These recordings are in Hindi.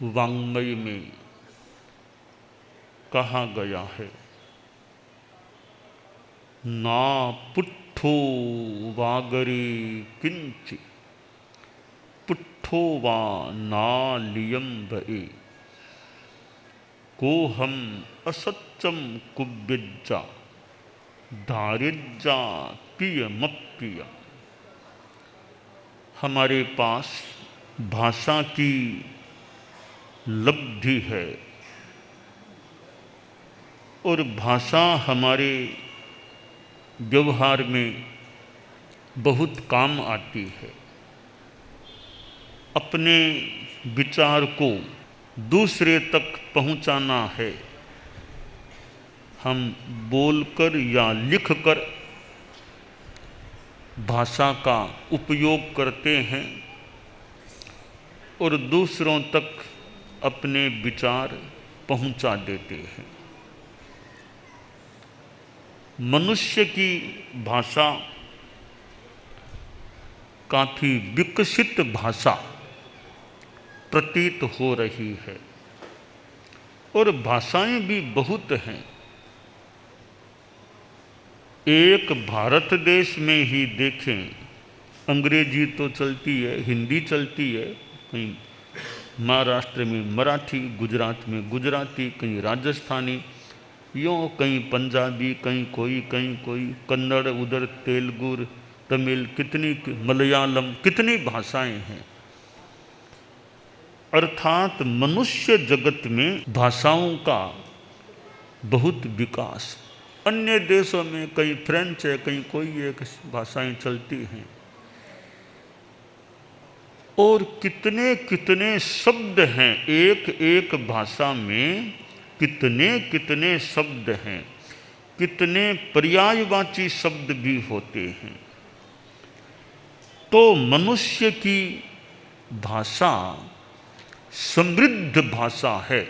वाङ्मय में कहा गया है, ना पुट्ठो वागरे किंचि पुट्ठो वा नालियम बए को हम असत्यम कुब्यज्जा दारिद्रा पियमप्पिय। हमारे पास भाषा की लब्धि है और भाषा हमारे व्यवहार में बहुत काम आती है। अपने विचार को दूसरे तक पहुंचाना है, हम बोलकर या लिखकर भाषा का उपयोग करते हैं और दूसरों तक अपने विचार पहुंचा देते हैं। मनुष्य की भाषा काफ़ी विकसित भाषा प्रतीत हो रही है और भाषाएं भी बहुत हैं। एक भारत देश में ही देखें, अंग्रेजी तो चलती है, हिंदी चलती है, कहीं महाराष्ट्र में मराठी, गुजरात में गुजराती, कहीं राजस्थानी, यूँ कहीं पंजाबी, कहीं कोई कन्नड़, उधर तेलुगु, तमिल, कितनी मलयालम, कितनी भाषाएं हैं। अर्थात मनुष्य जगत में भाषाओं का बहुत विकास। अन्य देशों में कहीं फ्रेंच है, कहीं कोई एक भाषाएं चलती हैं और कितने कितने शब्द हैं। एक एक भाषा में कितने कितने शब्द हैं, कितने पर्यायवाची शब्द भी होते हैं। तो मनुष्य की भाषा समृद्ध भाषा है,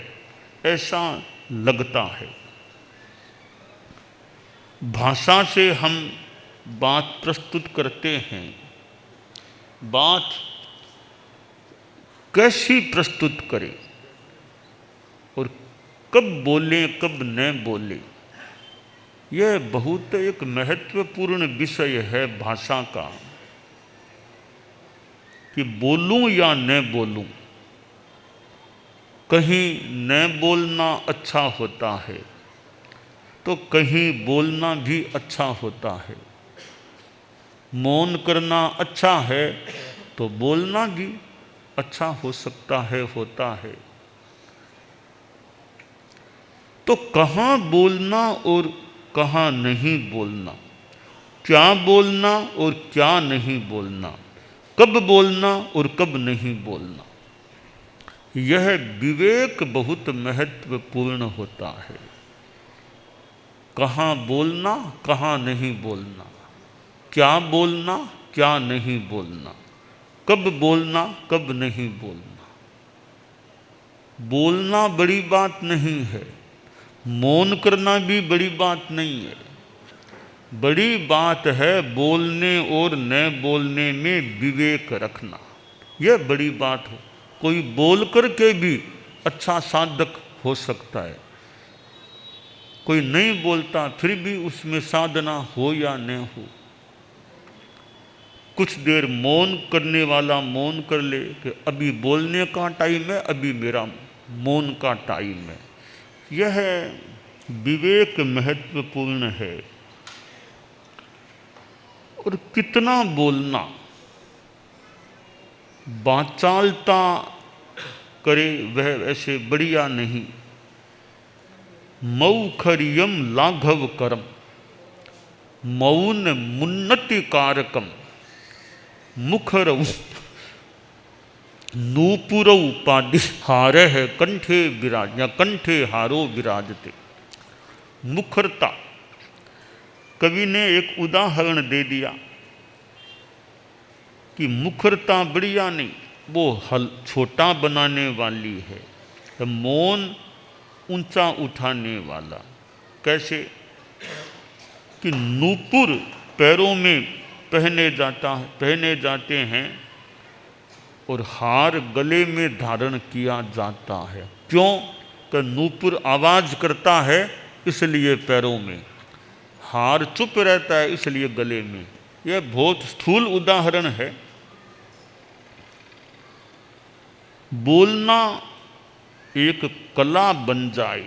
ऐसा लगता है। भाषा से हम बात प्रस्तुत करते हैं। बात कैसी प्रस्तुत करें और कब बोलें कब न बोलें, यह बहुत एक महत्वपूर्ण विषय है भाषा का, कि बोलूं या न बोलूं। कहीं न बोलना अच्छा होता है तो कहीं बोलना भी अच्छा होता है। मौन करना अच्छा है तो बोलना भी अच्छा हो सकता है, होता है। तो कहाँ बोलना और कहाँ नहीं बोलना, क्या बोलना और क्या नहीं बोलना, कब बोलना और कब नहीं बोलना, यह विवेक बहुत महत्वपूर्ण होता है। कहाँ बोलना, कहाँ नहीं बोलना, क्या बोलना, क्या नहीं बोलना, कब बोलना, कब नहीं बोलना। बोलना बड़ी बात नहीं है, मौन करना भी बड़ी बात नहीं है। बड़ी बात है बोलने और न बोलने में विवेक रखना, यह बड़ी बात है। कोई बोल कर के भी अच्छा साधक हो सकता है, कोई नहीं बोलता फिर भी उसमें साधना हो या न हो। कुछ देर मौन करने वाला मौन कर ले कि अभी बोलने का टाइम है, अभी मेरा मौन का टाइम है। यह विवेक महत्वपूर्ण है। और कितना बोलना, वाचालता करे वह वैसे बढ़िया नहीं। मौखरियम लाघव करम मौन मुन्नति कारकम मुखरऊ नूपुरऊ पादि हारे है कंठे विराज, या कंठे हारो विराजते। मुखरता, कवि ने एक उदाहरण दे दिया कि मुखरता बढ़िया नहीं, वो हल छोटा बनाने वाली है, तो मौन ऊंचा उठाने वाला। कैसे कि नूपुर पैरों में पहने जाते हैं और हार गले में धारण किया जाता है। क्यों? कि नूपुर आवाज करता है इसलिए पैरों में, हार चुप रहता है इसलिए गले में। यह बहुत स्थूल उदाहरण है। बोलना एक कला बन जाए।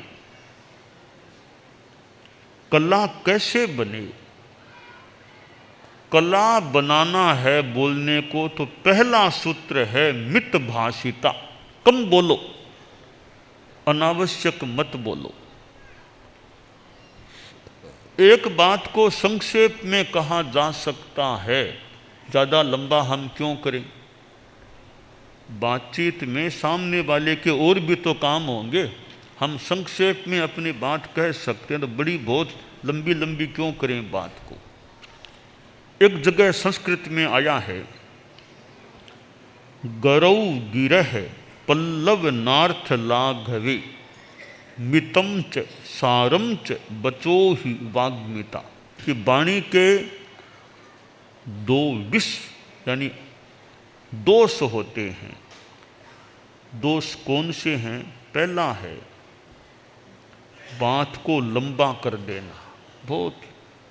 कला कैसे बने? कला बनाना है बोलने को तो पहला सूत्र है मित भाषिता। कम बोलो, अनावश्यक मत बोलो। एक बात को संक्षेप में कहा जा सकता है, ज़्यादा लंबा हम क्यों करें? बातचीत में सामने वाले के और भी तो काम होंगे। हम संक्षेप में अपनी बात कह सकते हैं, तो बड़ी बहुत लंबी लंबी क्यों करें बात को? एक जगह संस्कृत में आया है, गरौ गिरह पल्लव नार्थ लाघवे मितम च सारम च बचो ही वाग्मिता। कि वाणी के दो विष यानी दोष होते हैं। दोष कौन से हैं? पहला है बात को लंबा कर देना। बहुत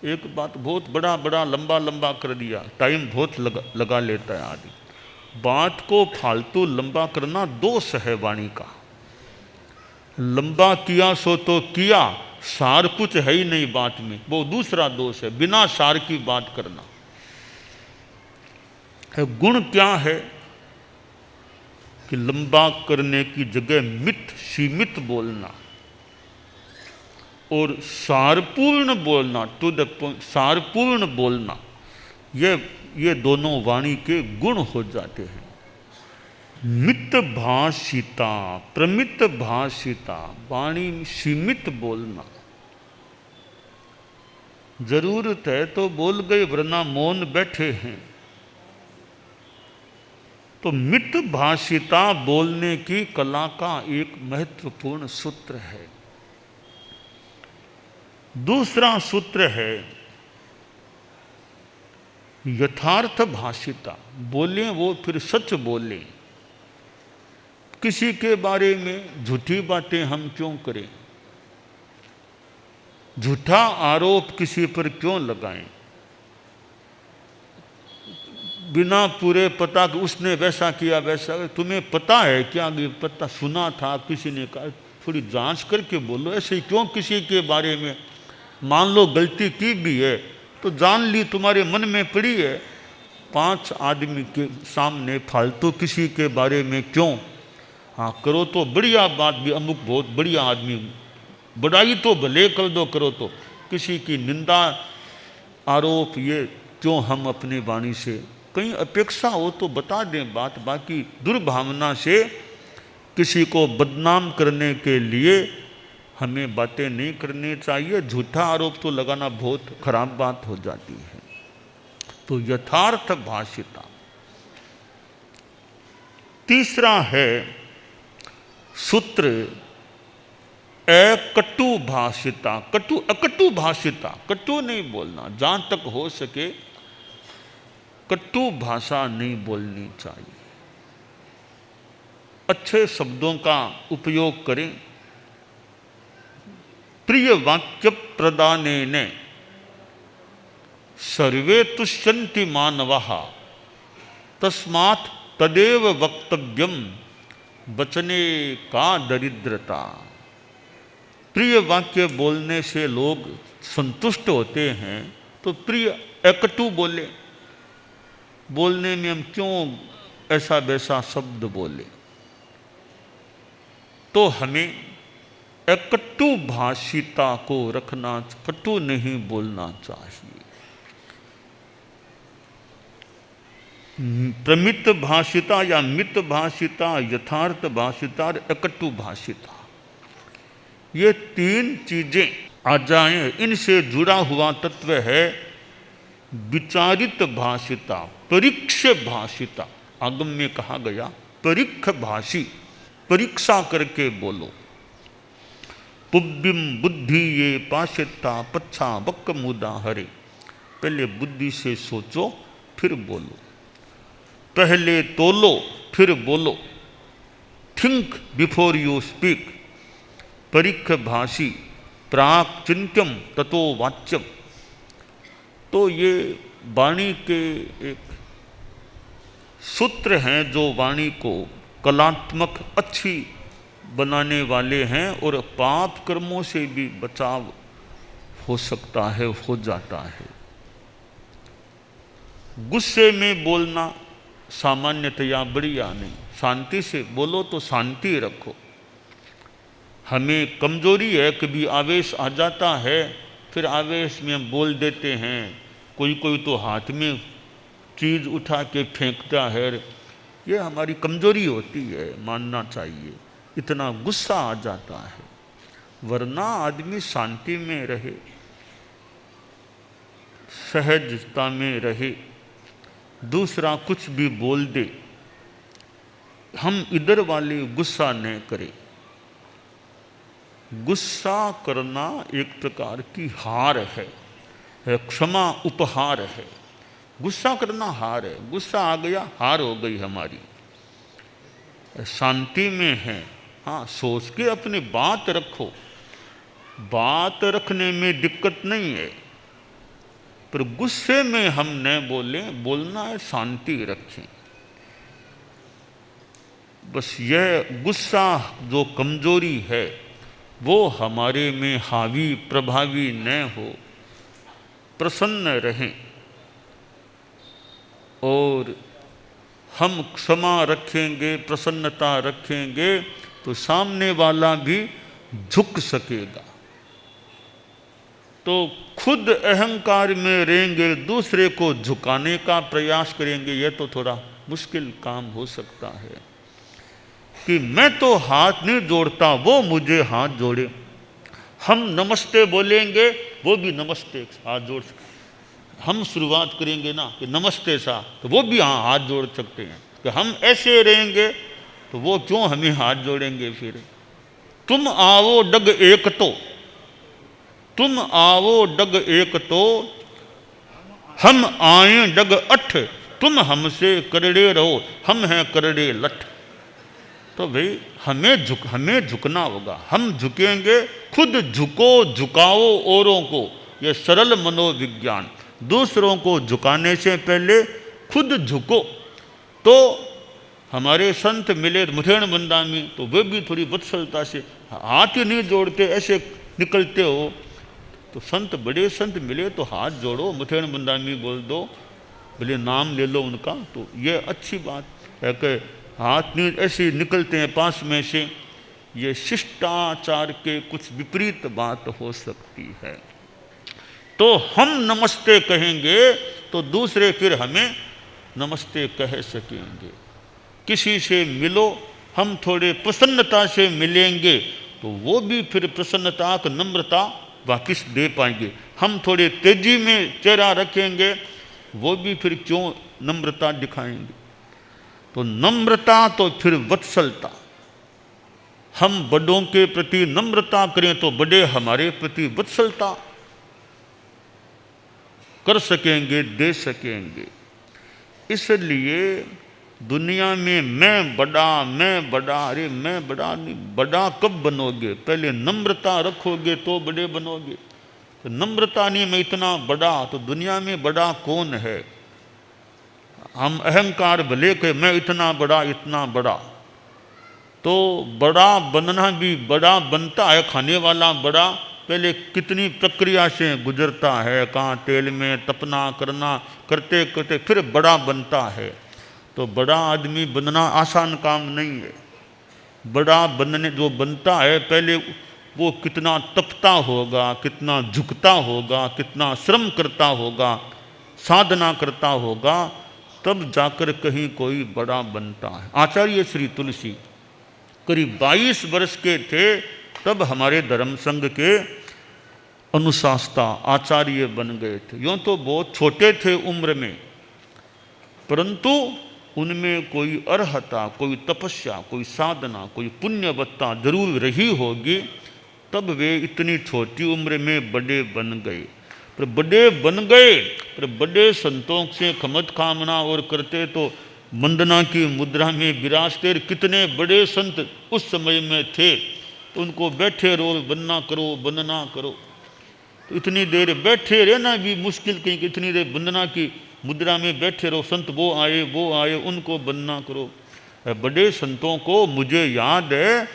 एक बात बहुत बड़ा बड़ा लंबा लंबा कर दिया, टाइम बहुत लगा लेता है आदमी। बात को फालतू लंबा करना दोष है वाणी का। लंबा किया सो तो किया, सार कुछ है ही नहीं बात में, वो दूसरा दोष है। बिना सार की बात करना। गुण क्या है कि लंबा करने की जगह मित सीमित बोलना और सारपूर्ण बोलना, टू द पॉइंट, सारपूर्ण बोलना। ये दोनों वाणी के गुण हो जाते हैं। मित भाषिता, प्रमित भाषिता, वाणी सीमित बोलना। जरूरत है तो बोल गए, वरना मौन बैठे हैं। तो मित भाषिता बोलने की कला का एक महत्वपूर्ण सूत्र है। दूसरा सूत्र है यथार्थ भाषिता। बोलें वो फिर सच बोलें। किसी के बारे में झूठी बातें हम क्यों करें? झूठा आरोप किसी पर क्यों लगाएं? बिना पूरे पता कि उसने वैसा किया वैसा। तुम्हें पता है क्या? पता सुना था किसी ने कहा, थोड़ी जांच करके बोलो। ऐसे क्यों किसी के बारे में? मान लो गलती की भी है तो जान ली, तुम्हारे मन में पड़ी है। 5 आदमी के सामने फालतू किसी के बारे में क्यों? हाँ करो तो बढ़िया बात भी, अमुक बहुत बढ़िया आदमी, बड़ाई तो भले कर दो करो तो। किसी की निंदा आरोप ये क्यों हम अपनी वाणी से? कहीं अपेक्षा हो तो बता दें बात। बाकी दुर्भावना से किसी को बदनाम करने के लिए हमें बातें नहीं करनी चाहिए। झूठा आरोप तो लगाना बहुत खराब बात हो जाती है। तो यथार्थ भाषिता। तीसरा है सूत्र अकटु भाषिता। अकटु भाषिता, कटु नहीं बोलना। जहां तक हो सके कटु भाषा नहीं बोलनी चाहिए। अच्छे शब्दों का उपयोग करें। प्रिय वाक्य प्रदानेन सर्वे तुष्यन्ति मानवः तस्मात् तदेव वक्तव्यम बचने का दरिद्रता। प्रिय वाक्य बोलने से लोग संतुष्ट होते हैं, तो प्रिय अकटु बोले। बोलने में हम क्यों ऐसा वैसा शब्द बोले? तो हमें अकटु भाषिता को रखना, कटु नहीं बोलना चाहिए। प्रमित भाषिता या मित भाषिता, यथार्थ भाषिता और अकटु भाषिता, ये 3 चीजें आ जाएं। इनसे जुड़ा हुआ तत्व है विचारित भाषिता, परीक्ष भाषिता। आगम में कहा गया परीक्ष भाषी, परीक्षा करके बोलो। पुब्बिम बुद्धि ये पाशिता पच्छा वक्क मुदा हरे। पहले बुद्धि से सोचो फिर बोलो। पहले तोलो फिर बोलो। थिंक बिफोर यू स्पीक, परिख भाषी प्राक चिंत्यम ततो वाच्यम। तो ये वाणी के एक सूत्र हैं जो वाणी को कलात्मक अच्छी बनाने वाले हैं और पाप कर्मों से भी बचाव हो सकता है, हो जाता है। गुस्से में बोलना सामान्यतया बढ़िया नहीं, शांति से बोलो तो शांति रखो। हमें कमजोरी है, कभी आवेश आ जाता है, फिर आवेश में हम बोल देते हैं। कोई कोई तो हाथ में चीज़ उठा के फेंकता है, ये हमारी कमजोरी होती है, मानना चाहिए। इतना गुस्सा आ जाता है, वरना आदमी शांति में रहे, सहजता में रहे, दूसरा कुछ भी बोल दे, हम इधर वाले गुस्सा न करें। गुस्सा करना एक प्रकार की हार है, क्षमा उपहार है। गुस्सा करना हार है, गुस्सा आ गया हार हो गई हमारी। शांति में है, हाँ, सोच के अपनी बात रखो, बात रखने में दिक्कत नहीं है, पर गुस्से में हम न बोलें, बोलना है शांति रखें। बस यह गुस्सा जो कमजोरी है वो हमारे में हावी प्रभावी न हो, प्रसन्न रहें और हम क्षमा रखेंगे, प्रसन्नता रखेंगे तो सामने वाला भी झुक सकेगा। तो खुद अहंकार में रहेंगे, दूसरे को झुकाने का प्रयास करेंगे, यह तो थोड़ा मुश्किल काम हो सकता है। कि मैं तो हाथ नहीं जोड़ता, वो मुझे हाथ जोड़े। हम नमस्ते बोलेंगे, वो भी नमस्ते हाथ जोड़ सकते। हम शुरुआत करेंगे ना कि नमस्ते सा, तो वो भी हाँ हाथ जोड़ सकते हैं। कि हम ऐसे रहेंगे तो वो क्यों हमें हाथ जोड़ेंगे फिर। तुम आओ डग एक तो, तुम आओ डग एक तो, हम आए डग अठ, तुम हमसे करड़े रहो, हम हैं करड़े लठ। तो भाई हमें झुकना होगा, हम झुकेंगे, खुद झुको, झुकाओ औरों को, यह सरल मनोविज्ञान। दूसरों को झुकाने से पहले खुद झुको। तो हमारे संत मिले मुठेण बंदा में, तो वे भी थोड़ी वत्सलता से हाथ ही नहीं जोड़ते, ऐसे निकलते हो। तो संत, बड़े संत मिले तो हाथ जोड़ो, मुठेण बंदा में बोल दो, भले नाम ले लो उनका, तो ये अच्छी बात है। कि हाथ नहीं ऐसे निकलते हैं पास में से, ये शिष्टाचार के कुछ विपरीत बात हो सकती है। तो हम नमस्ते कहेंगे तो दूसरे फिर हमें नमस्ते कह सकेंगे। किसी से मिलो, हम थोड़े प्रसन्नता से मिलेंगे तो वो भी फिर प्रसन्नता का नम्रता वापस दे पाएंगे। हम थोड़े तेजी में चेहरा रखेंगे, वो भी फिर क्यों नम्रता दिखाएंगे। तो नम्रता तो फिर वत्सलता, हम बड़ों के प्रति नम्रता करें तो बड़े हमारे प्रति वत्सलता कर सकेंगे, दे सकेंगे। इसलिए दुनिया में मैं बड़ा, अरे मैं बड़ा नहीं, बड़ा कब बनोगे, पहले नम्रता रखोगे तो बड़े बनोगे। तो नम्रता नहीं, मैं इतना बड़ा, तो दुनिया में बड़ा कौन है। हम अहंकार भले के मैं इतना बड़ा, तो बड़ा बनना भी बड़ा बनता है, खाने वाला बड़ा पहले कितनी प्रक्रिया से गुजरता है, कहाँ तेल में तपना करना, करते करते फिर बड़ा बनता है। तो बड़ा आदमी बनना आसान काम नहीं है। बड़ा बनने जो बनता है पहले वो कितना तपता होगा, कितना झुकता होगा, कितना श्रम करता होगा, साधना करता होगा, तब जाकर कहीं कोई बड़ा बनता है। आचार्य श्री तुलसी करीब 22 वर्ष के थे तब हमारे धर्म संघ के अनुशास्ता आचार्य बन गए थे। यूँ तो बहुत छोटे थे उम्र में, परंतु उनमें कोई अर्हता, कोई तपस्या, कोई साधना, कोई पुण्यवत्ता जरूर रही होगी, तब वे इतनी छोटी उम्र में बड़े बन गए। पर बड़े बन गए, पर बड़े संतों से खमत कामना और करते तो वंदना की मुद्रा में विराजते। कितने बड़े संत उस समय में थे, तो उनको बैठे रहो, वंदना करो, वंदना करो। तो इतनी देर बैठे रहना भी मुश्किल, कहीं इतनी देर वंदना की मुद्रा में बैठे रहो। संत वो आए उनको वंदना करो। बड़े संतों को मुझे याद है,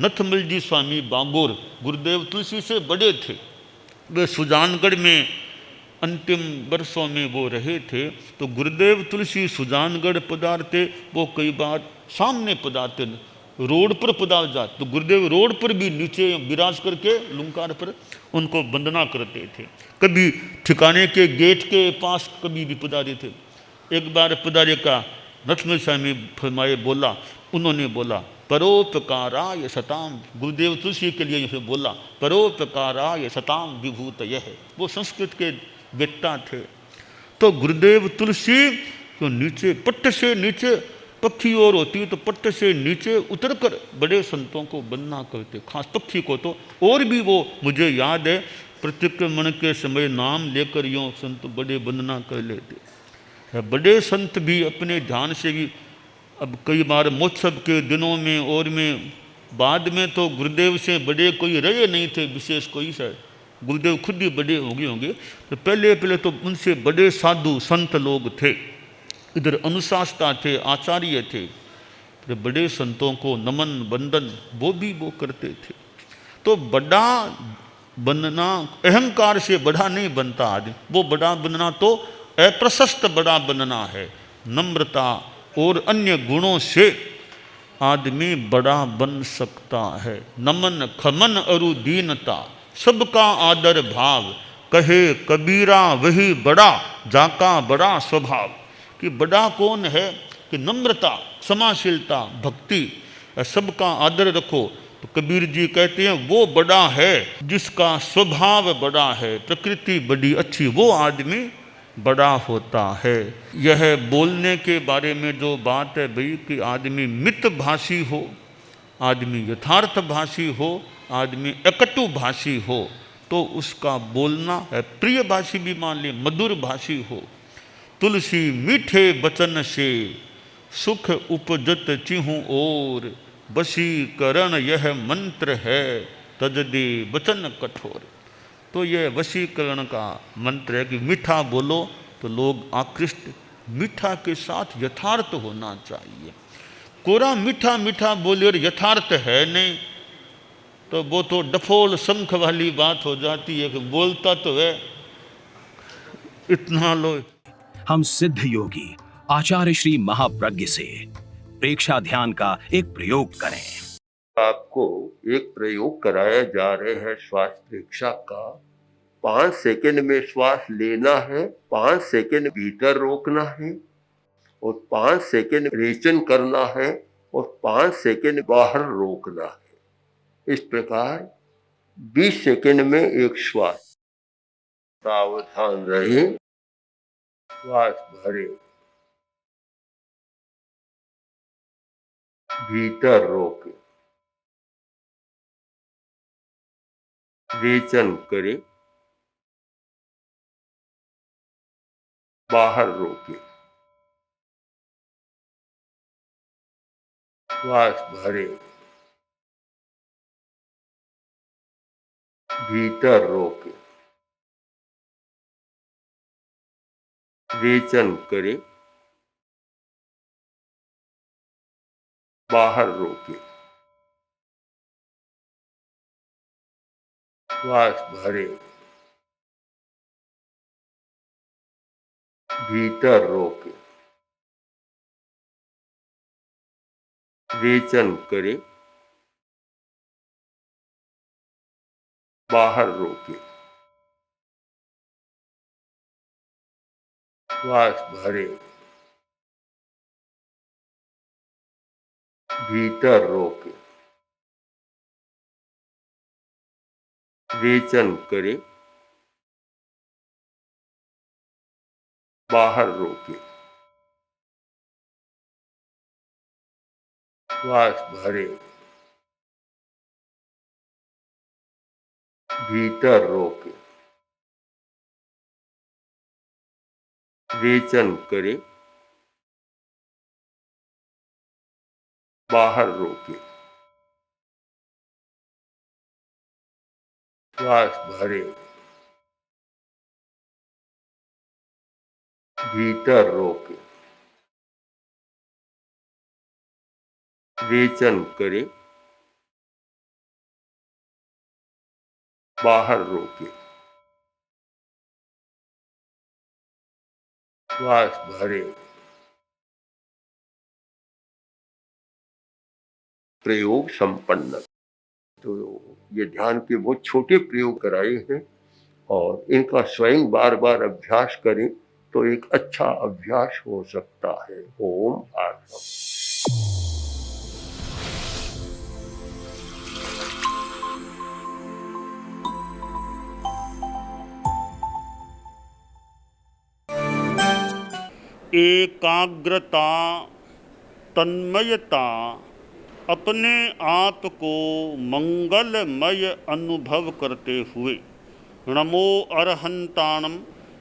नथमल जी स्वामी बागोर गुरुदेव तुलसी से बड़े थे। वे सुजानगढ़ में अंतिम वर्षों में वो रहे थे। तो गुरुदेव तुलसी सुजानगढ़ पधारते, वो कई बार सामने पधारते, रोड पर पधार जाते, तो गुरुदेव रोड पर भी नीचे विराज करके लुंकार पर उनको वंदना करते थे। कभी ठिकाने के गेट के पास कभी भी पधारे थे। एक बार पधारे का नथमल स्वामी फरमाए, बोला, उन्होंने बोला, परोपकाराय सताम, गुरुदेव तुलसी के लिए यह बोला, परोपकाराय सताम विभूत यह। वो संस्कृत के वेत्ता थे। तो गुरुदेव तुलसी तो नीचे पट्ट से नीचे पक्षी और होती, तो पट्ट से नीचे उतरकर बड़े संतों को वंदना करते, खास पक्षी को। तो और भी वो मुझे याद है, प्रतिक्रमण के समय नाम लेकर यूँ संत बड़े वंदना कर लेते। बड़े संत भी अपने ध्यान से भी, अब कई बार महोत्सव के दिनों में और में बाद में तो गुरुदेव से बड़े कोई रहे नहीं थे, विशेष कोई शायद, गुरुदेव खुद ही बड़े हो गए होंगे। तो पहले तो उनसे बड़े साधु संत लोग थे, इधर अनुशासता थे, आचार्य थे। तो बड़े संतों को नमन वंदन वो भी वो करते थे। तो बड़ा बनना अहंकार से बड़ा नहीं बनता आदमी, वो बड़ा बनना तो अप्रशस्त बड़ा बनना है। नम्रता और अन्य गुणों से आदमी बड़ा बन सकता है। नमन खमन अरु दीनता, सबका आदर भाव, कहे कबीरा वही बड़ा, जाका बड़ा स्वभाव। कि बड़ा कौन है? कि नम्रता, क्षमाशीलता, भक्ति, सबका आदर रखो। तो कबीर जी कहते हैं वो बड़ा है जिसका स्वभाव बड़ा है, प्रकृति बड़ी अच्छी, वो आदमी बड़ा होता है। यह बोलने के बारे में जो बात है भाई, कि आदमी मितभाषी हो, आदमी यथार्थ भाषी हो, आदमी अकटु भाषी हो, तो उसका बोलना है। प्रिय भाषी भी मान ले, मधुर भाषी हो। तुलसी मीठे वचन से सुख उपजत चिहु और, वशीकरण यह मंत्र है, तजदे वचन कठोर। तो यह वशीकरण का मंत्र है कि मीठा बोलो तो लोग आकृष्ट, मीठा के साथ यथार्थ होना चाहिए। कोरा मीठा मीठा बोले और यथार्थ है नहीं, तो वो तो डफोल शंख वाली बात हो जाती है कि बोलता तो है इतना लो। हम सिद्ध योगी आचार्य श्री महाप्रज्ञ से प्रेक्षा ध्यान का एक प्रयोग करें। आपको एक प्रयोग कराया जा रहे हैं श्वास प्रेक्षा का। 5 सेकंड में श्वास लेना है, 5 सेकंड भीतर रोकना है और 5 सेकंड रेचन करना है और 5 सेकंड बाहर रोकना है। इस प्रकार 20 सेकंड में एक श्वास। सावधान रहे, श्वास भरे, भीतर रोके, रेचन करें, बाहर रोके, श्वास भरे, भीतर रोके, रेचन करें, बाहर रोके, श्वास भरे, भीतर रोके, रेचन करें, बाहर रोके, श्वास भरे, भीतर रोके, रेचन करें, बाहर रोके, श्वास भरे, भीतर रोके, रेचन करें, बाहर रोके, श्वास भरे, भीतर रोके, रेचन करे, बाहर रोके, श्वास भरे। प्रयोग संपन्न। तो ये ध्यान के बहुत छोटे प्रयोग कराए हैं और इनका स्वयं बार बार अभ्यास करें तो एक अच्छा अभ्यास हो सकता है। ओम आत्मा। एकाग्रता, तन्मयता, अपने आप को मंगलमय अनुभव करते हुए नमो अरहंताणम,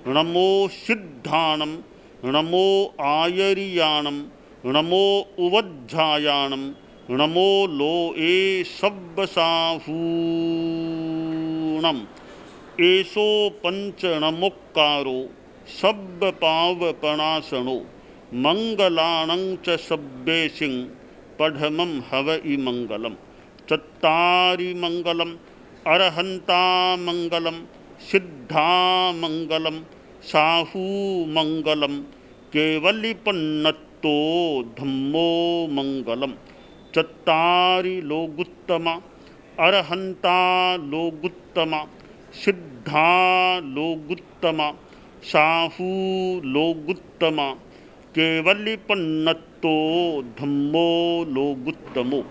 नमो सिद्धाणम, नमो आयरियाणम, नमो उवज्झायाणम, नमो लोए सब्बसाहूणम, एसो पंच नमोक्कारो सब्ब पावपणासनो मंगलाणं च सब्बेसिं पढ़मं हवइ मंगलम। चत्तारि मंगलम, अरहंता मंगलम, सिद्धा मंगलम, साहू मंगलम, केवलिपन्नत्तो धम्मो मंगलम। चत्तारि लोगुत्तमा, अरहंता लोगुत्तमा, सिद्धा लोगुत्तमा, साहू लोगुत्तमा, केवलिपन्नत्तो धम्मो लोगुत्तमो।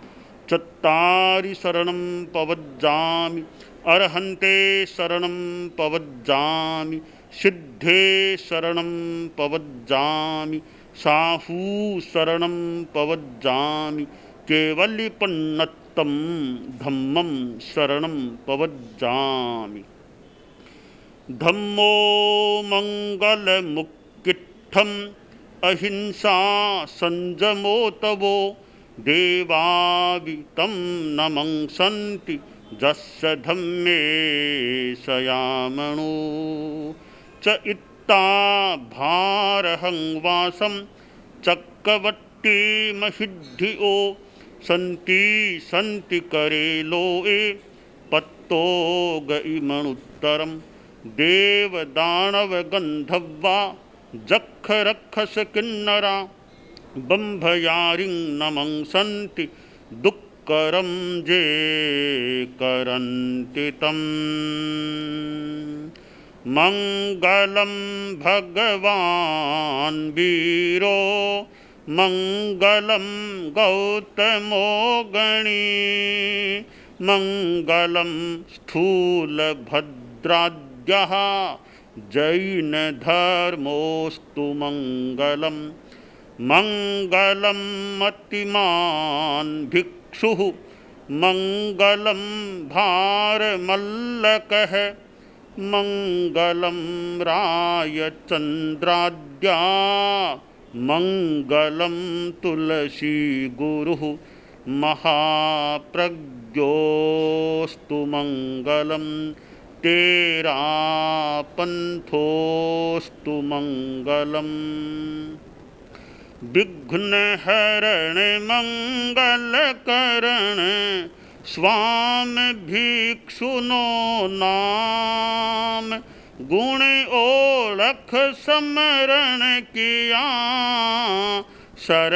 चत्तारि शरणं पवज्जामि, अरहन्ते शरणं पवज्जामि, सिद्धे शरणं पवज्जामि, साहू शरणं पवज्जामि, केवलिपन्नत्तं धम्मं शरणं पवज्जामि। धम्मो मंगलमुक्किट्ठम् अहिंसा संजमो तवो देवावितं नमंसन्ति जस्य धम्मे सयामणो। च इत्ता भारहं वासं चक्रवट्टिमहिद्धियो सन्ति सन्ति करे लोए पत्तो गइमणुत्तरम्। देव दानव गंधर्वा जख रक्षस किन्नरा बंभयारिं नमंसन्ति दुक्करं जे करन्ति तम्। मंगलं भगवान् वीरो मंगलं गौतमो गणी मंगलं स्थूलभद्राद्यः जैन धर्मोस्तु मंगलम। मंगलम मतिमान् भिक्षुः मंगलम भारमल्लकः मंगलम रायचन्द्राद्या मंगलम तुलसी गुरुः महाप्रज्ञोस्तु मंगलम। तेरा पंथोस्तु मंगलम। विघ्न हरण मंगल करण स्वामी भिक्षुनो नाम। गुण ओळख समरण किया सर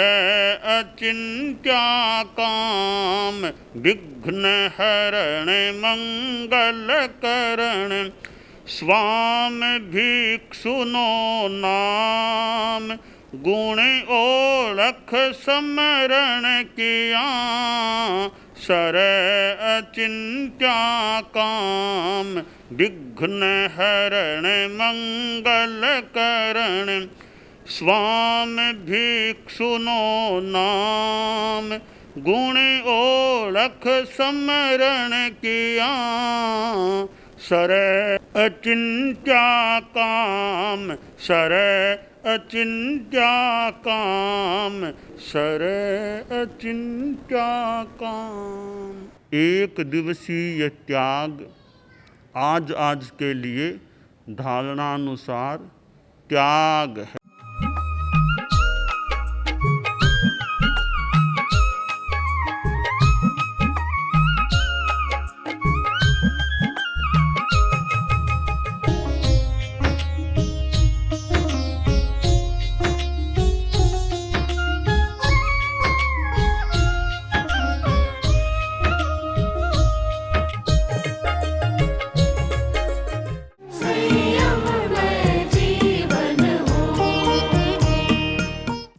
अचिंत्या काम। विघ्न हरण मंगल करण स्वामी भिक्षुनो नाम। गुण ओळख समरण किया सर अचिंत्या काम। विघ्न हरण मंगल करण स्वामी भिक्षुनो नाम। गुण ओळख समरण किया सर अचिंत्या काम। सर अचिंत्या काम, सर अचिंत्या काम। एक दिवसीय त्याग आज आज के लिए धारणानुसार त्याग है।